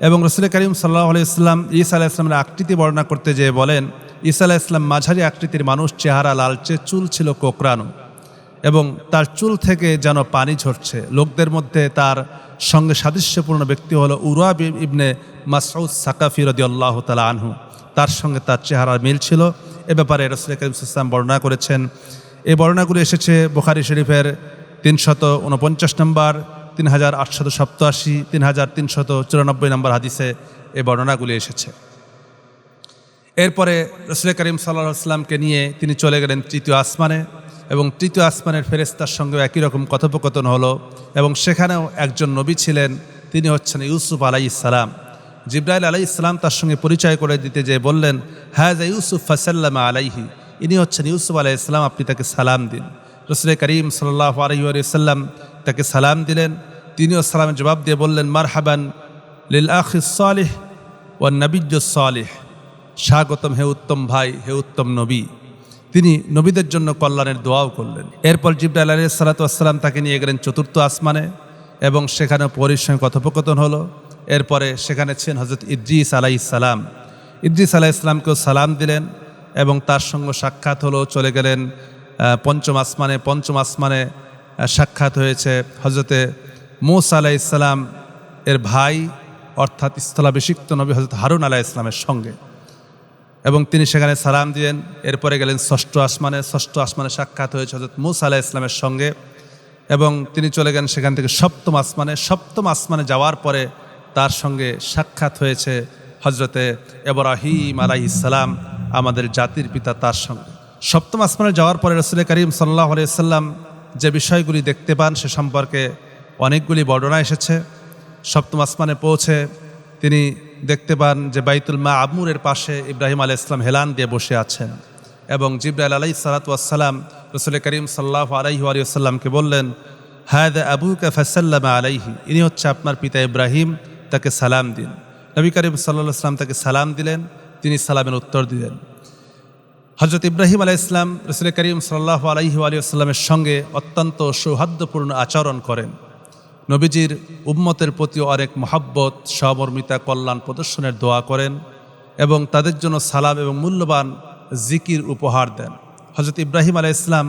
এবং রাসূল করিম সাল্লাল্লাহু আলাইহি ওয়াসাল্লাম ঈসা আলাইহিস সালামের আকৃতি বর্ণনা করতে যেয়ে বলেন, ঈসা আলাইহিস সালাম মাঝারি আকৃতির মানুষ, চেহারা লালচে, চুল ছিল কোকড়ানো এবং তার চুল থেকে যেন পানি ঝরছে। লোকদের মধ্যে তার সঙ্গে সাদৃশ্যপূর্ণ ব্যক্তি হলো উরওয়া ইবনে মাসউদ সাকাফি রাদিয়াল্লাহু তাআলা আনহু, তার সঙ্গে তার চেহারার মিল ছিল। এ ব্যাপারে রাসূল করিম সাল্লাল্লাহু আলাইহি ওয়াসাল্লাম বর্ণনা করেছেন। এই বর্ণনাগুলো এসেছে বুখারী শরীফের 349 নম্বর, 3887, 3394 নম্বর হাদিসে এই বর্ণনাগুলি এসেছে। এরপরে রাসূল করিম সাল্লাল্লাহু আলাইহি ওয়াসাল্লামকে নিয়ে তিনি চলে গেলেন তৃতীয় আসমানে, এবং তৃতীয় আসমানের ফেরেশতার সঙ্গে একই রকম কথোপকথন হলো। এবং সেখানেও একজন নবী ছিলেন তিনি হচ্ছেন ইউসুফ আলাইহিস সালাম। জিবরাইল আলাইহিস সালাম তার সঙ্গে পরিচয় করে দিতে যেয়ে বললেন, হাযা ইউসুফ ফাসাল্লামা আলাইহি, ইনি হচ্ছেন ইউসুফ আলাইহিস সালাম, আপনি তাকে সালাম দিন। রাসূল করিম সাল্লাল্লাহু আলাইহি ওয়াসাল্লাম তাকে সালাম দিলেন। তিনিও সালামের জবাব দিয়ে বললেন, মারহাবান লিল আখিস সালিহ ওয়ান নাবিয়্যুস সালিহ, স্বাগতম হে উত্তম ভাই, হে উত্তম নবী। তিনি নবীদের জন্য কল্যাণের দোয়াও করলেন। এরপর জিবরাইল আলাইহিস সালাতু ওয়াস সালাম তাকে নিয়ে গেলেন চতুর্থ আসমানে এবং সেখানে পরীর সঙ্গে কথোপকথন হলো। এরপরে সেখানে ছিলেন হযরত ইদ্রিস আলাইহিস সালাম। ইদ্রিস আলাইহিস সালামকেও সালাম দিলেন এবং তার সঙ্গে সাক্ষাৎ হলো। চলে গেলেন পঞ্চম আসমানে। পঞ্চম আসমানে সাক্ষাৎ হয়েছে হযরতে মূসা আলাইহিস সালাম এর ভাই অর্থাৎ স্থলাভিষিক্ত নবী হযরত হারুন আলাইহিস সালামের সঙ্গে, এবং তিনি সেখানে সালাম দিলেন। এরপরে গেলেন ষষ্ঠ আসমানে। ষষ্ঠ আসমানে সাক্ষাৎ হয়েছে হযরত মূসা আলাইহিস সালামের সঙ্গে এবং তিনি চলে গেলেন সেখান থেকে সপ্তম আসমানে। সপ্তম আসমানে যাওয়ার পরে তার সঙ্গে সাক্ষাৎ হয়েছে হযরতে ইব্রাহিম আলাইহিস সালাম, আমাদের জাতির পিতা, তার সঙ্গে। সপ্তম আসমানে যাওয়ার পরে রাসূল করিম সাল্লাল্লাহু আলাইহি ওয়াসাল্লাম যে বিষয়গুলি দেখতে পান সে সম্পর্কে অনেকগুলি বর্ণনা এসেছে। সপ্তম আসমানে পৌঁছে তিনি দেখতে পান যে বাইতুল মাআমুরের পাশে ইব্রাহিম আলাইহিস সালাম হেলান দিয়ে বসে আছেন এবং জিবরাইল আলাইহিস সালাতু ওয়াস সালাম রাসূল করিম সাল্লাল্লাহু আলাইহি ওয়াসাল্লামকে বললেন, হাযা আবুকা ফাসাল্লামা আলাইহি, ইনি হচ্ছে আপনার পিতা ইব্রাহিম, তাকে সালাম দিন। নবী করিম সাল্লাল্লাহু আলাইহি ওয়াসাল্লাম তাকে সালাম দিলেন, তিনি সালামের উত্তর দিলেন। হযরত ইব্রাহিম আলাইহিস সালাম রাসূল করিম সাল্লাল্লাহু আলাইহি ওয়াসাল্লামের সঙ্গে অত্যন্ত সৌহার্দ্যপূর্ণ আচরণ করেন। নবীজির উম্মতের প্রতি অনেক মহব্বত, সহমর্মিতা, কল্যাণ প্রদর্শনের দোয়া করেন এবং তাদের জন্য সালাম এবং মূল্যবান জিকির উপহার দেন। হযরত ইব্রাহিম আলাইহিস সালাম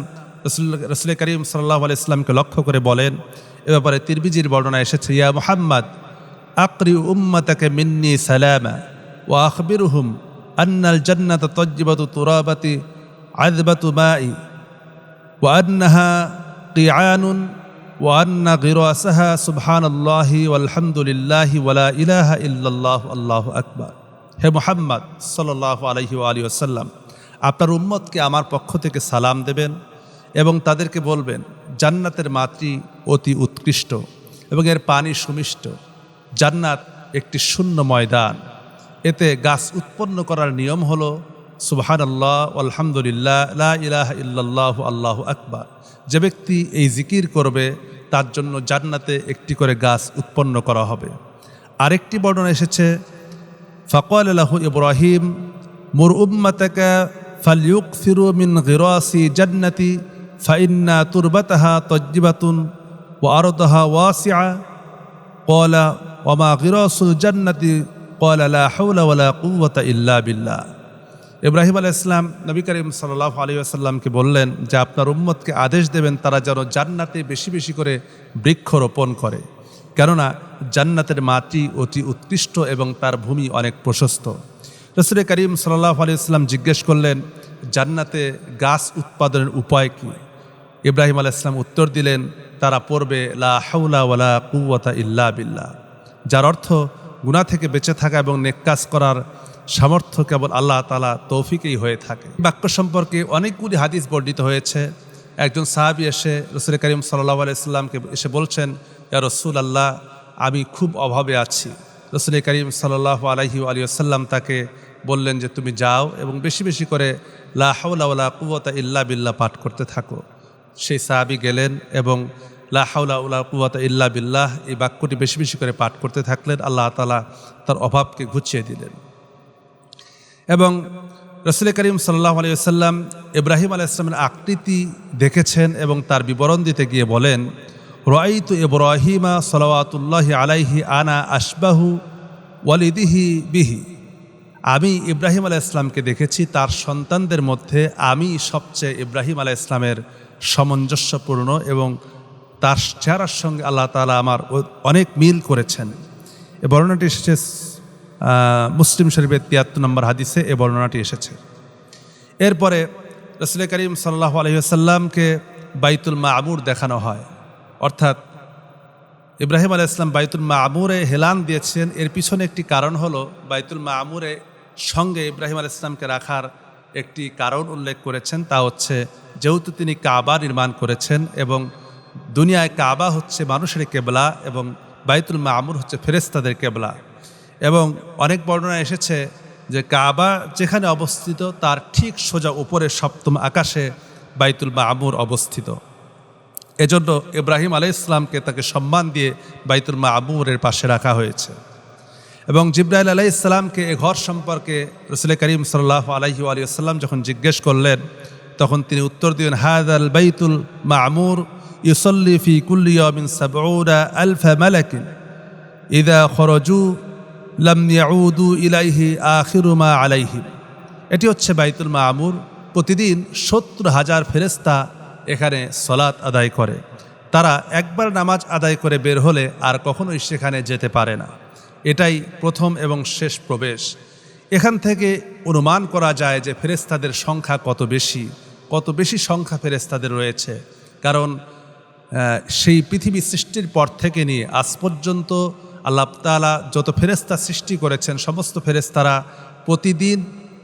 রাসূল করিম সাল্লাল্লাহু আলাইহি ওয়াসাল্লামকে লক্ষ্য করে বলেন, এ ব্যাপারে তিরমিজির বর্ণনা এসেছে, ইয়া মুহাম্মদ আকরি উম্মতাকা মিন্নি সালামা ওয়া আখবিরহুম আন্নাল জান্নাতা তাজ্জিবাতু তুরাবাতি আযবাতু মাই ওয়া আন্নাহা কিআনুন ওয়া আন্না গিরাসাহা সুবহানাল্লাহি ওয়ালহামদুলিল্লাহি ওয়ালা ইলাহা ইল্লাল্লাহু আল্লাহু আকবার। হে মুহাম্মদ সাল্লাল্লাহু আলাইহি ওয়াসাল্লাম, আপনার উম্মতকে আমার পক্ষ থেকে সালাম দেবেন এবং তাদেরকে বলবেন, জান্নাতের মাটি অতি উৎকৃষ্ট এবং এর পানি সুমিষ্ট। জান্নাত একটি শূন্য ময়দান, এতে গাছ উৎপন্ন করার নিয়ম হলো সুবহানাল্লাহ আলহামদুলিল্লাহ লা ইলাহা ইল্লাল্লাহু আল্লাহু আকবার। যে ব্যক্তি এই জিকির করবে তার জন্য জান্নাতে একটি করে গাছ উৎপন্ন করা হবে। আরেকটি বর্ণনা এসেছে, ফাকালা লাহু ইব্রাহিম মুর উম্মাতাকা ফালইউকসিরু মিন গিরাসি জান্নাতি ফাইন্না তুরবাতাহা তাজ্জিবাতুন ওয়া আরদাহা ওয়াসিআ ক্বালা ওয়া মা গিরাসুল জান্নাতি ক্বালা লা হাওলা ওয়ালা কুওয়াতা ইল্লা বিল্লাহ। ইব্রাহিম আলাইহিস সালাম নবী করিম সাল্লাল্লাহু আলাইহি ওয়াসাল্লামকে বললেন যে আপনার উম্মতকে আদেশ দেবেন তারা যেন জান্নাতে বেশি বেশি করে বৃক্ষরোপণ করে, কেননা জান্নাতের মাটি অতি উৎকৃষ্ট এবং তার ভূমি অনেক প্রশস্ত। রাসূল করিম সাল্লাল্লাহু আলাইহি ওয়াসাল্লাম জিজ্ঞেস করলেন, জান্নাতে গাছ উৎপাদনের উপায় কি? ইব্রাহিম আলাইহিস সালাম উত্তর দিলেন, তারা পড়বে লা হাওলা ওয়ালা কুওয়াতা ইল্লা বিল্লাহ, যার অর্থ গুনাহ থেকে বেঁচে থাকা এবং নেক কাজ করার সামর্থ্য কেবল আল্লাহ তাআলা তৌফিকেই হয়ে থাকে। বাক্য সম্পর্কে অনেকগুলি হাদিস বর্ণিত হয়েছে। একজন সাহাবী এসে রাসূল করিম সাল্লাল্লাহু আলাইহি ওয়াসাল্লামকে এসে বলছেন, ইয়া রাসূলুল্লাহ, আমি খুব অভাবে আছি। রাসূল করিম সাল্লাল্লাহু আলাইহি ওয়াসাল্লাম তাকে বললেন যে তুমি যাও এবং বেশি বেশি করে লা হাওলা ওয়ালা কুওয়াতা ইল্লা বিল্লাহ পাঠ করতে থাকো। সেই সাহাবী গেলেন এবং লা হাওলা ওয়ালা কুওয়াতা ইল্লা বিল্লাহ এই বাক্যটি বেশি বেশি করে পাঠ করতে থাকলেন। আল্লাহ তাআলা তার অভাবকে ঘুচিয়ে দিলেন। এবং রাসূল করিম সাল্লাল্লাহু আলাইহি ওয়াসাল্লাম ইব্রাহিম আলাইহিস সালামের আকৃতি দেখেছেন এবং তার বিবরণ দিতে গিয়ে বলেন, রাআইতু ইব্রাহিমা সালাওয়াতুল্লাহি আলাইহি আনা আশবাহু ওয়ালিদিহি বিহি, আমি ইব্রাহিম আলাইহিস সালামকে দেখেছি তার সন্তানদের মধ্যে আমি সবচেয়ে ইব্রাহিম আলাইহিস সালামের সামঞ্জস্যপূর্ণ এবং তার চেহারার সঙ্গে আল্লাহ তাআলা আমার অনেক মিল করেছেন। এ বর্ণনাটি এসেছে মুসলিম শরীফের ৭৩ নম্বর হাদিসে এ বর্ণনাটি এসেছে। এরপরে রাসূল করিম সাল্লাল্লাহু আলাইহি ওয়াসাল্লামকে বাইতুল মাআমুর দেখানো হয়, অর্থাৎ ইব্রাহিম আলাইহিস সালাম বাইতুল মাআমুরে হেলান দিয়েছেন। এর পিছনে একটি কারণ হলো বাইতুল মাআমুরে সঙ্গে ইব্রাহিম আলাইহিস সালামকে রাখার একটি কারণ উল্লেখ করেছেন, তা হচ্ছে যেহেতু তিনি কাবা নির্মাণ করেছেন এবং দুনিয়ায় কাবা হচ্ছে মানুষের কেবলা এবং বাইতুল মামুর হচ্ছে ফেরেশতাদের কেবলা। এবং অনেক বর্ণনা এসেছে যে কাবা যেখানে অবস্থিত তার ঠিক সোজা উপরে সপ্তম আকাশে বাইতুল মামুর অবস্থিত। এজন্য ইব্রাহিম আলাইহিস সালামকে তাকে সম্মান দিয়ে বাইতুল মামুরের পাশে রাখা হয়েছে। এবং জিবরাইল আলাইহিস সালামকে এ ঘর সম্পর্কে রাসূল করিম সাল্লাল্লাহু আলাইহি ওয়া সাল্লাম যখন জিজ্ঞেস করলেন, তখন তিনি উত্তর দিলেন, হাযাল বাইতুল মামুর ইউসাল্লি ফি কুল্লি ইয়াউমিন ৭০,০০০ মালাকিন ইযা খরাজু লাম ইয়াউদু ইলাইহি আখিরু মা আলাইহিম। এটি হচ্ছে বাইতুল মামুর। প্রতিদিন ৭০,০০০ ফেরেশতা এখানে সলাত আদায় করে। তারা একবার নামাজ আদায় করে বের হলে আর কখনোই সেখানে যেতে পারে না। এটাই প্রথম এবং শেষ প্রবেশ। এখান থেকে অনুমান করা যায় যে ফেরেশতাদের সংখ্যা কত বেশি সংখ্যা ফেরেশতাদের রয়েছে। কারণ সেই পৃথিবী সৃষ্টির পর থেকে নিয়ে আজ পর্যন্ত আল্লাহ তাআলা যত ফেরেশতা সৃষ্টি করেছেন সমস্ত ফেরেশতারা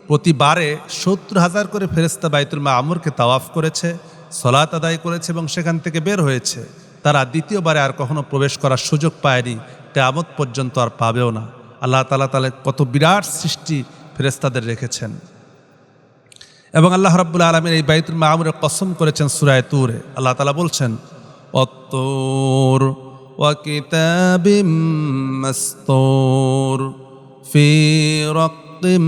প্রতিবারে ৭০,০০০ করে ফেরেশতা বাইতুল মামুরকে তাওয়াফ করেছে, সলাত আদায় করেছে এবং সেখান থেকে বের হয়েছে। তারা দ্বিতীয়বারে আর কখনো প্রবেশ করার সুযোগ পায়নি, কিয়ামত পর্যন্ত আর পাবেও না। আল্লাহ তাআলা কত বিরাট সৃষ্টি ফেরেশতাদের রেখেছেন। এবং আল্লাহ রাব্বুল আলামিন এই বাইতুল মামুরের কসম করেছেন সূরা তুরে। আল্লাহ তাআলা বলছেন, অত্তুর ওয়া কিতাবিম মাসতুর ফি রাক্কিম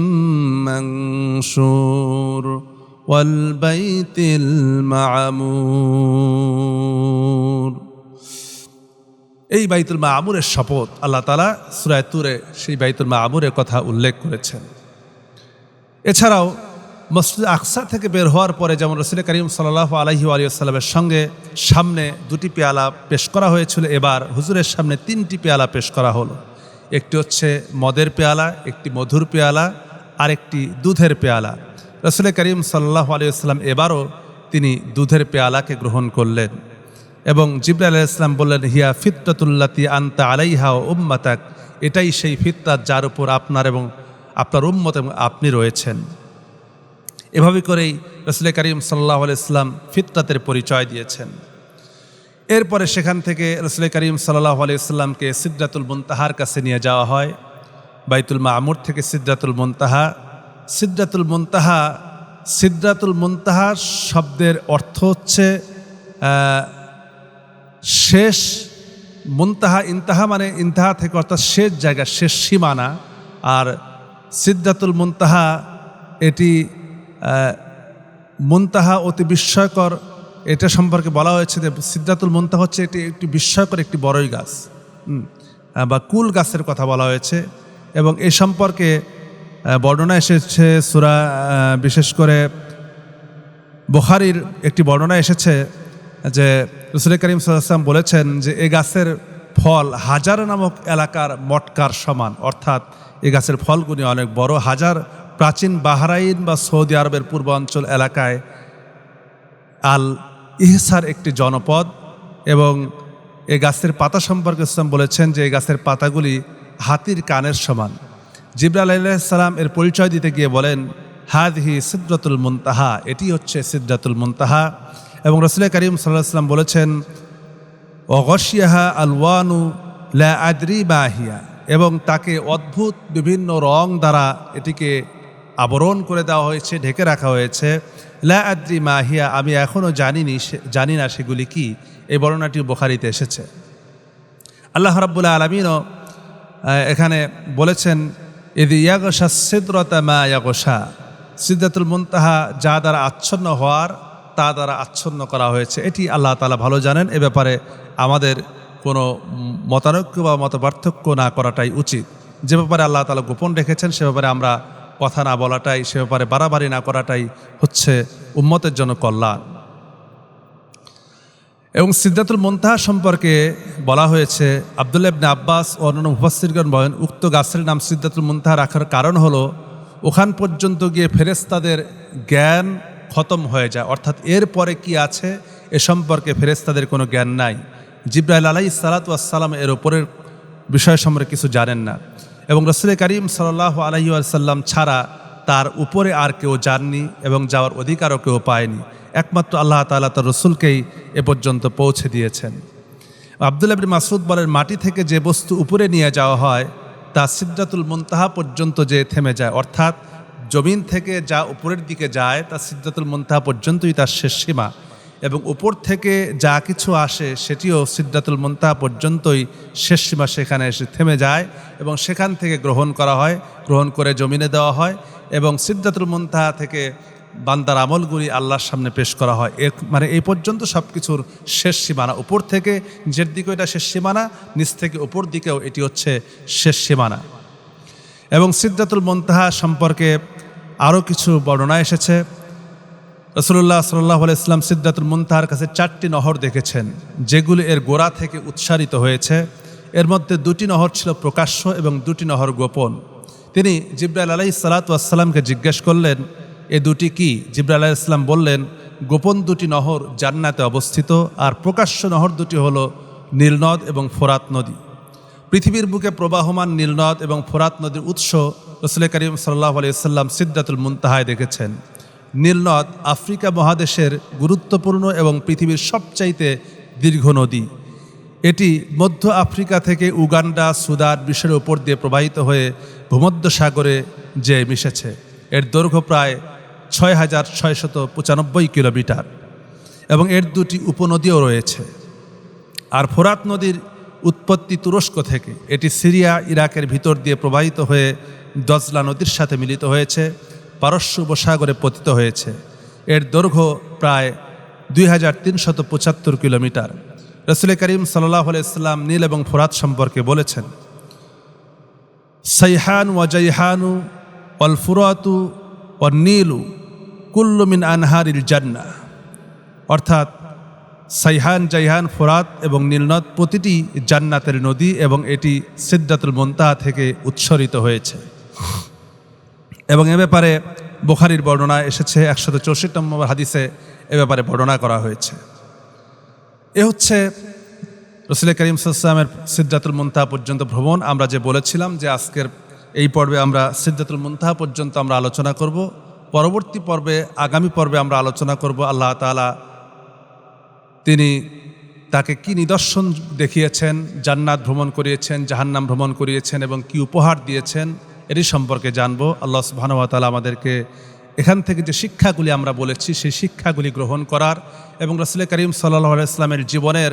মানশুর ওয়াল বাইতিল মামুর। এই বাইতুল মামুরের শপথ আল্লাহ তাআলা সূরা তুরে সেই বাইতুল মামুরের কথা উল্লেখ করেছেন। এছাড়াও মসজিদ আকসা থেকে বের হওয়ার পরে যেমন রাসূল করিম সাল্লাল্লাহু আলাইহি ওয়া সাল্লামের সঙ্গে সামনে 2টি পেয়ালা পেশ করা হয়েছিল, এবার হুজুরের সামনে 3টি পেয়ালা পেশ করা হলো। একটি হচ্ছে মদের পেয়ালা, একটি মধুর পেয়ালা, আর একটি দুধের পেয়ালা। রাসূল করিম সাল্লাল্লাহু আলাইহি ওয়াসাল্লাম এবারও তিনি দুধের পেয়ালাকে গ্রহণ করলেন এবং জিবরাইল আলাইহিস সালাম বললেন, হিয়া ফিতরাতুল্লাতি আনতা আলাইহা ওয়া উম্মাতাক। এটাই সেই ফিতরাত যার উপর আপনার এবং আপনার উম্মত এবং আপনি রয়েছেন। এভাবে করেই রাসূল করিম সাল্লাল্লাহু আলাইহি ওয়াসাল্লাম ফিতরাতের পরিচয় দিয়েছেন। এরপরে সেখান থেকে রাসূল করিম সাল্লাল্লাহু আলাইহি ওয়াসাল্লামকে সিদরাতুল মুনতাহার কাছে নিয়ে যাওয়া হয়। বাইতুল মামুর থেকে সিদরাতুল মুনতাহা শব্দের অর্থ হচ্ছে শেষ। মুনতাহা, ইন্তাহা মানে ইন্তাহা থেকে অর্থাৎ শেষ জায়গা, শেষ সীমানা। আর সিদরাতুল মুনতাহা এটি মুনতাহা অতি বিস্ময়কর। এটা সম্পর্কে বলা হয়েছে যে সিদরাতুল মুনতাহা হচ্ছে এটি একটি বিস্ময়কর একটি বড়ই গাছ বা কুল গাছের কথা বলা হয়েছে। এবং এই সম্পর্কে বর্ণনা এসেছে সূরা, বিশেষ করে বুখারীর একটি বর্ণনা এসেছে যে রাসূল করিম সাল্লাল্লাহু আলাইহি ওয়াসাল্লাম বলেছেন যে এই গাছের ফল হাজার নামক এলাকার মটকার সমান, অর্থাৎ এই গাছের ফলগুলি অনেক বড়। হাজার প্রাচীন বাহরাইন বা সৌদি আরবের পূর্বাঞ্চল এলাকায় আল ইহসার একটি জনপদ। এবং এই গাছের পাতা সম্পর্কে ইসলাম বলেছেন যে এই গাছের পাতাগুলি হাতির কানের সমান। জিবরাইল আলাইহিস সালাম এর পরিচয় দিতে গিয়ে বলেন, হাযিহি সিদরাতুল মুনতাহা, এটি হচ্ছে সিদরাতুল মুনতাহা। এবং রাসূল করিম সাল্লাল্লাহু আলাইহি ওয়াসাল্লাম বলেছেন, ওয়া গাশিয়াহা আলওয়ানু লা আদরি মা হিয়া, এবং তাকে অদ্ভুত বিভিন্ন রং দ্বারা এটিকে আবরণ করে দেওয়া হয়েছে, ঢেকে রাখা হয়েছে। লা আদরি মা হিয়া, আমি এখনও জানি না সেগুলি কি। এই বর্ণনাটি বুখারীতে এসেছে। আল্লাহ রাব্বুল আলামিনও এখানে বলেছেন, ইয ইয়াগশা সিদরাতা মা ইয়াগশা, সিদরাতুল মুনতাহা যা দ্বারা আচ্ছন্ন হওয়ার তা দ্বারা আচ্ছন্ন করা হয়েছে। এটি আল্লাহ তাআলা ভালো জানেন। এ ব্যাপারে আমাদের কোনো মতানৈক্য বা মতপার্থক্য না করাটাই উচিত। যে ব্যাপারে আল্লাহ তাআলা গোপন রেখেছেন সে ব্যাপারে আমরা কথা না বলাটাই, সে ব্যাপারে বাড়াবাড়ি না করাটাই হচ্ছে উম্মতের জন্য কল্যাণ। এবং সিদরাতুল মুনতাহা সম্পর্কে বলা হয়েছে, আব্দুল্লাহ ইবনে আব্বাস ও অন্যান্য মুফাসসিরগণ বলেন, উক্ত গাছের নাম সিদরাতুল মুনতাহা রাখার কারণ হলো ওখান পর্যন্ত গিয়ে ফেরেশতাদের জ্ঞান খতম হয়ে যায়, অর্থাৎ এর পরে কি আছে এ সম্পর্কে ফেরেশতাদের কোনো জ্ঞান নাই। জিবরাইল আলাইহিস সালাতু ওয়াস সালাম এর উপরের বিষয় সম্পর্কে কিছু জানেন না। এবং রাসূল করিম সাল্লাল্লাহু আলাইহি ওয়াসাল্লাম ছাড়া তার উপরে আর কেউ যাননি এবং যাওয়ার অধিকারও কেউ পায়নি। একমাত্র আল্লাহ তাআলা তার রাসূলকেই এ পর্যন্ত পৌঁছে দিয়েছেন। আব্দুল্লাহ ইবনে মাসউদ বলেন, মাটি থেকে যে বস্তু উপরে নিয়ে যাওয়া হয় তা সিদরাতুল মুনতাহা পর্যন্ত যে থেমে যায়, অর্থাৎ জমিন থেকে যা উপরের দিকে যায় তা সিদরাতুল মুনতাহা পর্যন্তই তার শেষ সীমা, এবং উপর থেকে যা কিছু আসে সেটিও সিদরাতুল মুনতাহা পর্যন্তই শেষ সীমা, সেখানে এসে থেমে যায় এবং সেখান থেকে গ্রহণ করা হয়, গ্রহণ করে জমিনে দেওয়া হয় এবং সিদরাতুল মুনতাহা থেকে বান্দার আমলগুলি আল্লাহর সামনে পেশ করা হয়। মানে এই পর্যন্ত সব কিছুর শেষ সীমানা, উপর থেকে নিচের দিকেও এটা শেষ সীমানা, নিচ থেকে উপর দিকেও এটি হচ্ছে শেষ সীমানা। এবং সিদরাতুল মুনতাহা সম্পর্কে আরও কিছু বর্ণনা এসেছে। রাসূলুল্লাহ সাল্লাল্লাহু আলাইহি ওয়াসাল্লাম সিদরাতুল মুনতাহার কাছে 4টি নহর দেখেছেন, যেগুলি এর গোড়া থেকে উৎসারিত হয়েছে। এর মধ্যে 2টি নহর ছিল প্রকাশ্য এবং 2টি নহর গোপন। তিনি জিবরাইল আলাইহিস সালাতু ওয়াস সালামকে জিজ্ঞেস করলেন, এ 2টি কি? জিবরাইল আলাইহিস সালাম বললেন, গোপন 2টি নহর জান্নাতে অবস্থিত, আর প্রকাশ্য নহর 2টি হলো নীলনদ এবং ফোরাত নদী। পৃথিবীর বুকে প্রবাহমান নীলনদ এবং ফোরাত নদীর উৎস রাসূল করিম সাল্লাল্লাহু আলাইহি ওয়াসাল্লাম সিদরাতুল মুনতাহায় দেখেছেন। নীলনদ আফ্রিকা মহাদেশের গুরুত্বপূর্ণ এবং পৃথিবীর সবচাইতে দীর্ঘ নদী। এটি মধ্য আফ্রিকা থেকে উগান্ডা, সুদান, মিশরের উপর দিয়ে প্রবাহিত হয়ে ভূমধ্যসাগরে যে মিশেছে। এর দৈর্ঘ্য প্রায় ৬,৬৯৫ কিলোমিটার এবং এর 2টি উপনদীও রয়েছে। আর ফোরাত নদীর উৎপত্তি তুরস্ক থেকে, এটি সিরিয়া, ইরাকের ভিতর দিয়ে প্রবাহিত হয়ে দজলা নদীর সাথে মিলিত হয়েছে, পারস্য উপসাগরে পতিত হয়েছে। এর দৈর্ঘ্য প্রায় ২,৩৭৫ কিলোমিটার। রাসূল করিম সাল্লাল্লাহু আলাইহি ওয়াসাল্লাম নীল এবং ফোরাত সম্পর্কে বলেছেন, সাইহান ওয়া জাইহানু ওয়াল ফুরাতু ওয়ান নীলু কুল্লু মিন আনহারিল জান্নাহ, অর্থাৎ সাইহান, জাইহান, ফোরাত এবং নীলনদ প্রতিটি জান্নাতের নদী এবং এটি সিদরাতুল মুনতাহা থেকে উৎসরিত হয়েছে। এবং এ ব্যাপারে বুখারীর বর্ণনা এসেছে, ১৬৪ নম্বর হাদিসে এ ব্যাপারে বর্ণনা করা হয়েছে। এ হচ্ছে রাসূল করিম সাল্লাল্লাহু আলাইহি ওয়াসাল্লামের সিদরাতুল মুনতাহা পর্যন্ত ভ্রমণ। আমরা যে বলেছিলাম যে আজকের এই পর্বে আমরা সিদরাতুল মুনতাহা পর্যন্ত আমরা আলোচনা করব। পরবর্তী পর্বে, আগামী পর্বে আমরা আলোচনা করব আল্লাহ তাআলা তিনি তাকে কি নিদর্শন দেখিয়েছেন, জান্নাত ভ্রমণ করিয়েছেন, জাহান্নাম ভ্রমণ করিয়েছেন এবং কি উপহার দিয়েছেন, এরই সম্পর্কে জানব। আল্লাহ সুবহানাহু ওয়া তাআলা আমাদেরকে এখান থেকে যে শিক্ষাগুলি আমরা বলেছি সেই শিক্ষাগুলি গ্রহণ করার এবং রাসূল করিম সাল্লাল্লাহু আলাইহি ওয়াসাল্লামের জীবনের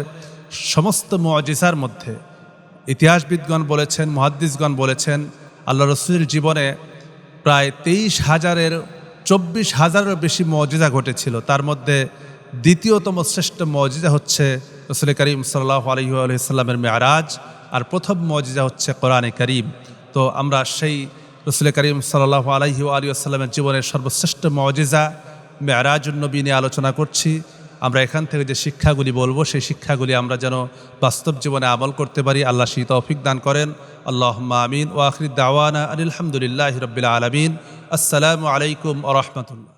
সমস্ত মুআজিজার মধ্যে, ইতিহাসবিদগণ বলেছেন, মুহাদ্দিসগণ বলেছেন, আল্লাহ রসুলের জীবনে প্রায় 23,000-এর 24,000-এরও বেশি মুআজিজা ঘটেছিল। তার মধ্যে দ্বিতীয়তম শ্রেষ্ঠ মুআজিজা হচ্ছে রাসূল করিম সাল্লাল্লাহু আলাইহি ওয়াসাল্লামের মেরাজ, আর প্রথম মুআজিজা হচ্ছে কোরআনে কারীম। তো আমরা সেই রাসূল করিম সাল্লাল্লাহু আলাইহি ওয়াসাল্লামের জীবনের সর্বশ্রেষ্ঠ মুআজিজা মেরাজুন নবী নিয়ে আলোচনা করছি। আমরা এখান থেকে যে শিক্ষাগুলি বলবো সেই শিক্ষাগুলি আমরা যেন বাস্তব জীবনে আমল করতে পারি, আল্লাহ সেই তৌফিক দান করেন। আল্লাহুম্মা আমিন। ওয়া আখিরু দাওয়ানা আনিল হামদুলিল্লাহি রাব্বিল আলামিন। আসসালামু আলাইকুম ওয়া রাহমাতুল্লাহ।